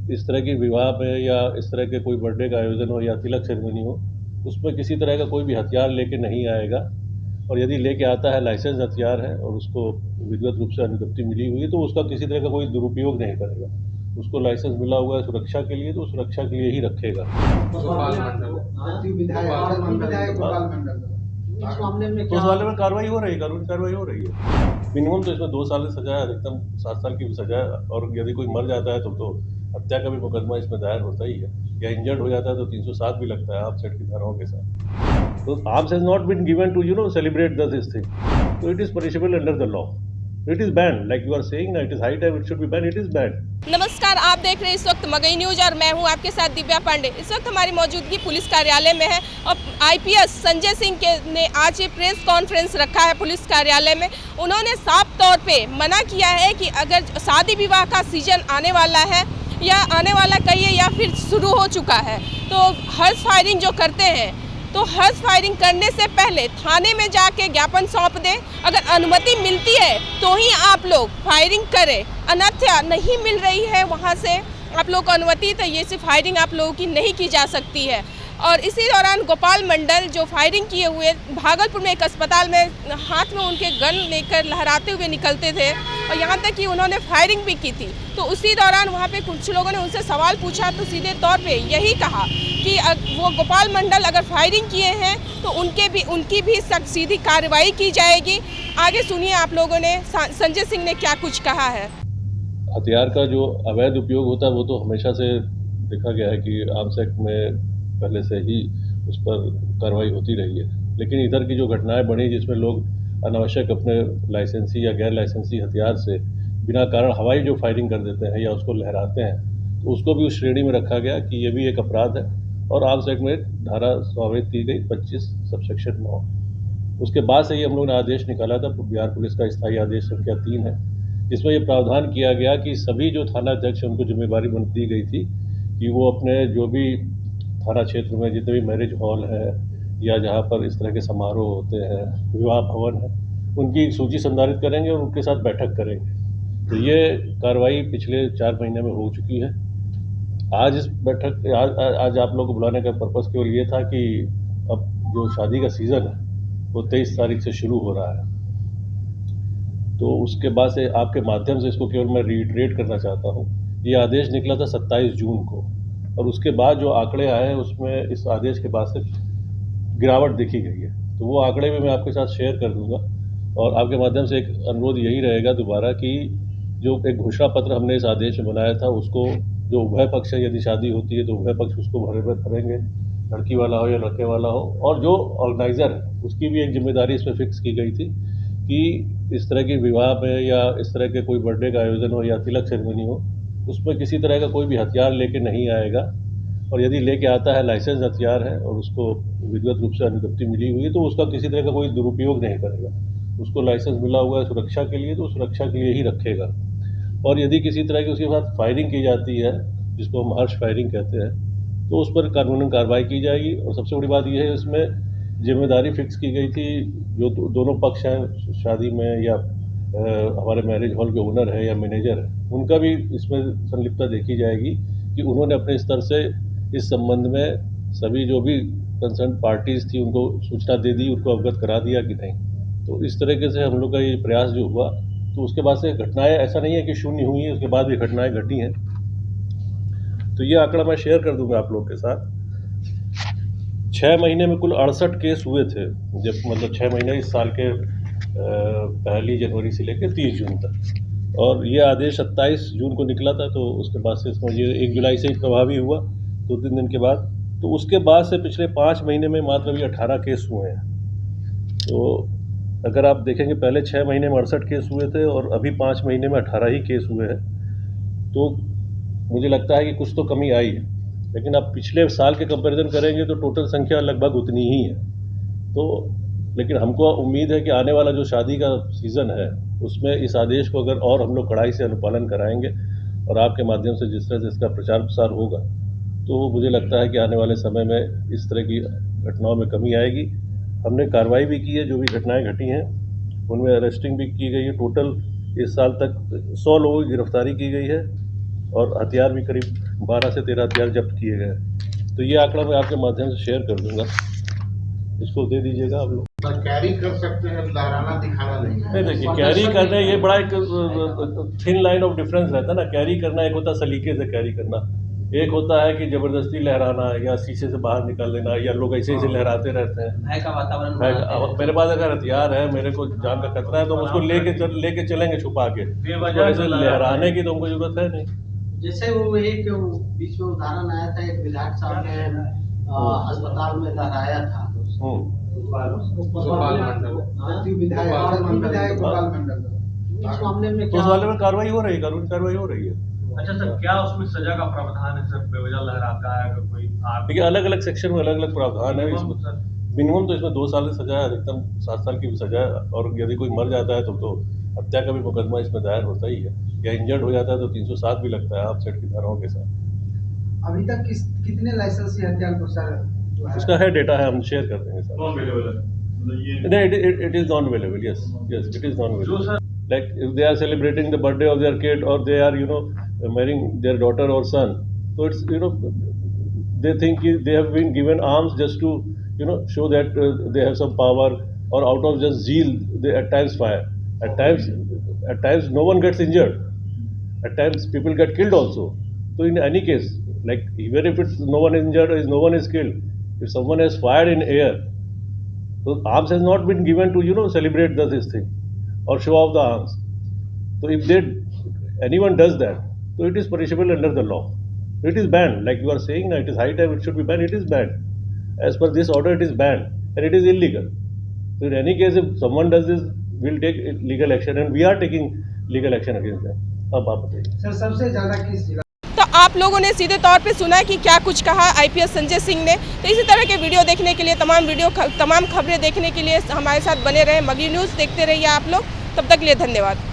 इस तरह की विवाह में या इस तरह के कोई बर्थडे का आयोजन हो या तिलक सेरेमनी हो, उसमें किसी तरह का कोई भी हथियार लेके नहीं आएगा। और यदि लेके आता है, लाइसेंस हथियार है और उसको विधिवत रूप से अनुज्ञप्ति मिली हुई है, तो उसका किसी तरह का कोई दुरुपयोग नहीं करेगा। उसको लाइसेंस मिला हुआ है सुरक्षा के लिए, तो सुरक्षा के लिए ही रखेगा। तो उस मामले में कार्रवाई हो रही है, कानूनी कार्रवाई हो रही है। मिनिमम तो इसमें 2 साल की सजा है, अधिकतम 7 साल की भी सजा है। और यदि कोई मर जाता है तो हत्या का भी मुकदमा इसमें दायर होता ही है, या इंजर्ड हो जाता है तो 307 भी लगता है आर्म्स एक्ट की धाराओं के साथ। तो arms has not been given to celebrate this thing, so it is punishable under the law. It is banned, like you are saying ना, it is high time it should be banned. It is banned. नमस्कार, आप देख रहे हैं इस वक्त मगई news और मैं हूं आपके साथ दिव्या पांडे। इस वक्त हमारी मौजूदगी पुलिस कार्यालय में है और आईपीएस संजय सिंह ने आज ये प्रेस कॉन्फ्रेंस रखा है पुलिस कार्यालय में। उन्होंने साफ तौर पे मना किया है कि अगर शादी विवाह का सीजन आने वाला है या आने वाला कहिए या फिर शुरू हो चुका है, तो हर्ष फायरिंग जो करते हैं तो हर्ष फायरिंग करने से पहले थाने में जाके ज्ञापन सौंप दें। अगर अनुमति मिलती है तो ही आप लोग फायरिंग करें, अन्यथा नहीं मिल रही है वहाँ से आप लोग को अनुमति, तो ये सिर्फ फायरिंग आप लोगों की नहीं की जा सकती है। और इसी दौरान गोपाल मंडल जो फायरिंग किए हुए भागलपुर में एक अस्पताल में हाथ में उनके गन लेकर लहराते हुए निकलते थे और यहाँ तक कि उन्होंने फायरिंग भी की थी। तो उसी दौरान वहाँ पे कुछ लोगों ने उनसे सवाल पूछा तो सीधे तौर पे यही कहा कि वो गोपाल मंडल अगर फायरिंग किए हैं तो उनकी भी सख्त सीधी कार्रवाई की जाएगी। आगे सुनिए आप लोगों ने संजय सिंह ने क्या कुछ कहा है। हथियार का जो अवैध उपयोग होता है वो तो हमेशा से देखा गया है कि आर्म्स एक्ट में पहले से ही उस पर कार्रवाई होती रही है। लेकिन इधर की जो घटनाएं बढ़ी जिसमें लोग अनावश्यक अपने लाइसेंसी या गैर लाइसेंसी हथियार से बिना कारण हवाई जो फायरिंग कर देते हैं या उसको लहराते हैं, तो उसको भी उस श्रेणी में रखा गया कि ये भी एक अपराध है और आर्म्स एक्ट में धारा समावेश की गई 25 सबसेक्शन 9। उसके बाद से ही हम लोगों ने आदेश निकाला था, बिहार पुलिस का स्थायी आदेश संख्या 3 है, जिसमें ये प्रावधान किया गया कि सभी जो थाना अध्यक्ष उनको जिम्मेदारी दी गई थी कि वो अपने जो भी थाना क्षेत्र में जितने भी मैरिज हॉल है या जहाँ पर इस तरह के समारोह होते हैं, विवाह भवन है, उनकी सूची संधारित करेंगे और उनके साथ बैठक करेंगे। तो ये कार्रवाई पिछले 4 महीने में हो चुकी है। आज इस बैठक आज आप लोग को बुलाने का पर्पज़ केवल ये था कि अब जो शादी का सीज़न है वो 23 तारीख से शुरू हो रहा है, तो उसके बाद से आपके माध्यम से इसको केवल मैं रीइटरेट करना चाहता हूँ। ये आदेश निकला था 27 जून को और उसके बाद जो आंकड़े आए हैं उसमें इस आदेश के बाद से गिरावट देखी गई है, तो वो आंकड़े भी मैं आपके साथ शेयर कर दूंगा। और आपके माध्यम से एक अनुरोध यही रहेगा दोबारा कि जो एक घोषणा पत्र हमने इस आदेश में बनाया था उसको जो उभय पक्ष है, यदि शादी होती है तो उभय पक्ष उसको भरेंगे, लड़की वाला हो या लड़के वाला हो, और जो ऑर्गेनाइज़र है उसकी भी एक जिम्मेदारी इसमें फिक्स की गई थी कि इस तरह की विवाह में या इस तरह के कोई बर्थडे का आयोजन हो या तिलक सेरेमनी हो, उसमें किसी तरह का कोई भी हथियार लेके नहीं आएगा। और यदि लेके आता है, लाइसेंस हथियार है और उसको विधिवत रूप से अनुज्ञप्ति मिली हुई है, तो उसका किसी तरह का कोई दुरुपयोग नहीं करेगा। उसको लाइसेंस मिला हुआ है सुरक्षा के लिए, तो सुरक्षा के लिए ही रखेगा। और यदि किसी तरह की उसके साथ फायरिंग की जाती है, जिसको हम हर्ष फायरिंग कहते हैं, तो उस पर कानूनी कार्रवाई की जाएगी। और सबसे बड़ी बात यह है इसमें जिम्मेदारी फिक्स की गई थी, जो दोनों पक्ष हैं शादी में या हमारे मैरिज हॉल के ओनर है या मैनेजर है, उनका भी इसमें संलिप्तता देखी जाएगी कि उन्होंने अपने स्तर से इस संबंध में सभी जो भी कंसर्न पार्टीज थी उनको सूचना दे दी, उनको अवगत करा दिया कि नहीं। तो इस तरीके से हम लोग का ये प्रयास जो हुआ, तो उसके बाद से घटनाएं ऐसा नहीं है कि शून्य हुई है, उसके बाद भी घटनाएं घटी हैं। तो ये आंकड़ा मैं शेयर कर दूंगा आप लोग के साथ। 6 महीने में कुल 68 केस हुए थे, जब मतलब 6 महीने इस साल के 1 जनवरी से लेकर 30 जून तक। और ये आदेश 27 जून को निकला था, तो उसके बाद से इसमें ये 1 जुलाई से ही प्रभावी हुआ 2-3 दिन के बाद। तो उसके बाद से पिछले 5 महीने में मात्र अभी 18 केस हुए हैं। तो अगर आप देखेंगे पहले 6 महीने में 68 केस हुए थे और अभी 5 महीने में 18 ही केस हुए हैं, तो मुझे लगता है कि कुछ तो कमी आई है। लेकिन आप पिछले साल के कंपैरिजन करेंगे तो टोटल संख्या लगभग उतनी ही है। तो लेकिन हमको उम्मीद है कि आने वाला जो शादी का सीज़न है उसमें इस आदेश को अगर और हम लोग कड़ाई से अनुपालन कराएंगे और आपके माध्यम से जिस तरह से इसका प्रचार प्रसार होगा, तो मुझे लगता है कि आने वाले समय में इस तरह की घटनाओं में कमी आएगी। हमने कार्रवाई भी की है, जो भी घटनाएं घटी हैं उनमें अरेस्टिंग भी की गई है। टोटल इस साल तक 100 लोगों की गिरफ्तारी की गई है और हथियार भी करीब 12 से 13 हथियार जब्त किए गए। तो ये आंकड़ा मैं आपके माध्यम से शेयर कर दूंगा, इसको दे दीजिएगा आप लोग। कैरी कर सकते हैं, लहराना दिखाना नहीं है। नहीं देखिए, कैरी करना ये बड़ा एक थिन लाइन ऑफ डिफरेंस रहता है ना। कैरी करना एक होता है सलीके से कैरी करना, एक होता है कि जबरदस्ती लहराना या शीशे से बाहर निकाल लेना, या लोग ऐसे ऐसे लहराते रहते हैं। भय का वातावरण अब मेरे पास अगर हथियार है, मेरे को जान का खतरा है, तो हम उसको लेके चलेंगे छुपा के। तो ऐसे लहराने की तो हमको जरूरत है नहीं। जैसे वो एक बीच में उदाहरण आया था, एक विधायक साहब ने अस्पताल में लहराया था। गोपाल मंडल इस मामले में तो उस वाले में कार्रवाई हो रही है, कानूनी कार्रवाई हो रही है। अच्छा सर, क्या उसमें सजा का प्रावधान है सर? बेवजह लहराता है अगर कोई देखिए, अलग अलग सेक्शन में अलग अलग प्रावधान है। मिनिमम तो इसमें 2 साल की सजा है, अधिकतम 7 साल की भी सजा है। और यदि कोई मर जाता है तो हत्या का भी मुकदमा इसमें दायर होता ही है, या इंजर्ड हो जाता है तो 307 भी लगता है आर्मसेट की धाराओं के साथ। अभी तक कितने लाइसेंसी हथियार को सर उसका है डेटा है, हम शेयर कर देंगे सर। नहीं, it is non available. Yes it is non available. Like if they are celebrating the birthday of their kid, or they are marrying their daughter or son, so it's they think they have been given arms just to show that they have some power, or out of just zeal they at times fire. At times no one gets injured. At times people get killed also. So in any case, like even if it's no one is injured or no one is killed, if someone has fired in air, so arms has not been given to celebrate this thing or show off the arms. So if anyone does that, so it is punishable under the law. It is banned. Like you are saying now, it is high time it should be banned. It is banned. As per this order, it is banned and it is illegal. So in any case, if someone does this, we'll take legal action, and we are taking legal action against them. अब आप बताइए sir, सबसे ज्यादा किस जिला? तो आप लोगों ने सीधे तौर पे सुना कि क्या कुछ कहा आईपीएस संजय सिंह ने। तो इसी तरह के वीडियो देखने के लिए, तमाम खबरें देखने के लिए हमारे साथ बने रहे। मगली न्यूज़ देखते रहिए आप लोग। तब तक के लिए धन्यवाद।